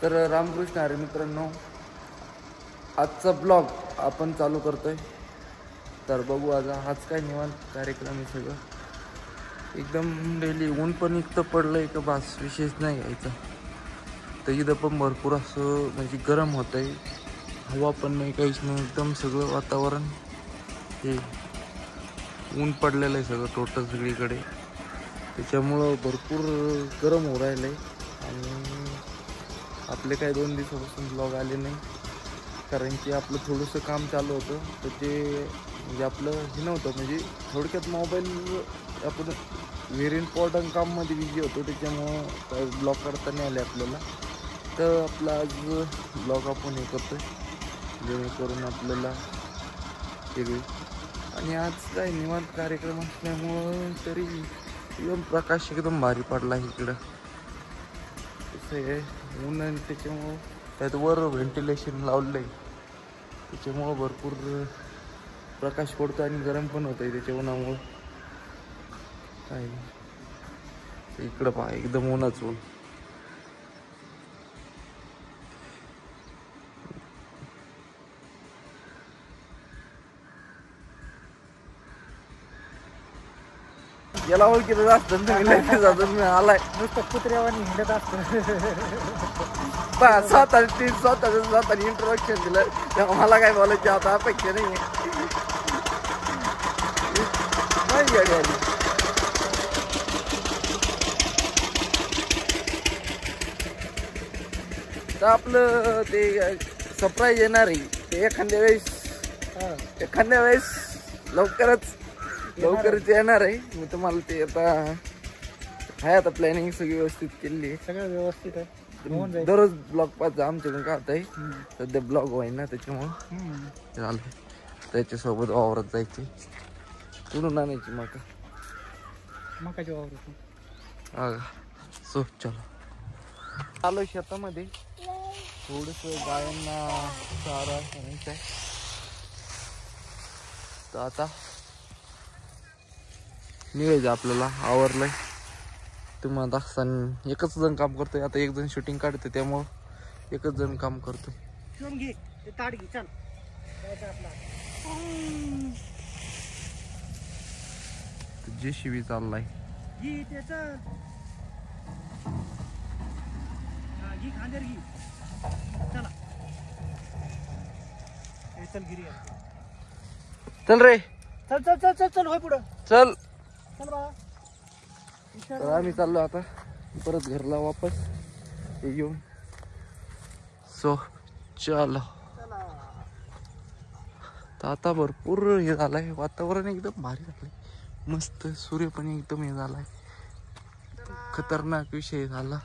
तर रामकृष्ण हरी मित्रांनो, आजचा ब्लॉग आपण चालू करतोय. तर बघू आज काय निवांत कार्यक्रम आहे. सगळं एकदम डेली. ऊन पण इतकं पडलंय का बस विशेष नाही घ्यायचा. तर इथं पण भरपूर असं म्हणजे गरम होत आहे. हवा पण नाही, काहीच नाही. एकदम सगळं वातावरण हे ऊन पडलेलं आहे सगळं टोटल सगळीकडे. त्याच्यामुळं भरपूर गरम होऊ राहिलं आहे. आणि आपले काही 2 दिवसापासून ब्लॉग आले नाही, कारण की आपलं थोडंसं काम चालू होतं. तर ते म्हणजे आपलं हे नव्हतं, म्हणजे थोडक्यात मोबाईल आपण व्हेरी इम्पॉर्टंट काममध्ये बिझी होतो. त्याच्यामुळं काही ब्लॉग करता नाही आले आपल्याला. तर आपला आज ब्लॉग आपण हे करतो जेणेकरून आपल्याला वेगळी. आणि आज काय निवांत कार्यक्रम असल्यामुळं तरी एकदम प्रकाश एकदम भारी पडला इकडं. कसं आहे ऊन आणि त्याच्यामुळं त्यात वर व्हेंटिलेशन लावलं आहे, त्याच्यामुळं भरपूर प्रकाश पडतो आणि गरम पण होतं आहे त्याच्या उन्हामुळं. काय इकडं पहा एकदम ऊनच ऊन. याला ओळखीचं असतं तुम्ही मी आलाय नुसतं कुत्र्यावानी हिंडत असतं. स्वतःने इंट्रोडक्शन दिलं. तेव्हा मला काय बोलायची आता अपेक्षा नाही गाडी आली. तर आपलं ते सरप्राईज येणार आहे ते एखाद्या वेळेस लवकरच येणार आहे. मी तुम्हाला ते आता आहे, आता प्लॅनिंग सगळी व्यवस्थित केली आहे. सगळं व्यवस्थित आहे. दररोज ब्लॉग पाहतो आमच्याकडून का होत आहे. सध्या ब्लॉग होईल ना, त्याच्यामुळं झालं. त्याच्यासोबत वावरत जायचे, कुठून आणायची मकाची वावर. सो चलो आलो शेतामध्ये. थोडस गायांना चारा आणायचा आहे. तर आता निघायचं आपल्याला. आवरलंय. तुम्हाला दाखसान एकच जण काम करतोय. आता एक जण शूटिंग काढते, त्यामुळं एकच जण काम करतोय. JCB चाललाय. चल रे, चल चल चल चल चल होय पुढं चल. चल बा. तर आम्ही चाललो आता परत घरला वापस येऊन. सो चलो. तर आता भरपूर हे झालंय, वातावरण एकदम भारी झालंय, मस्त. सूर्य पण एकदम हे झालाय, खतरनाक विषय झाला.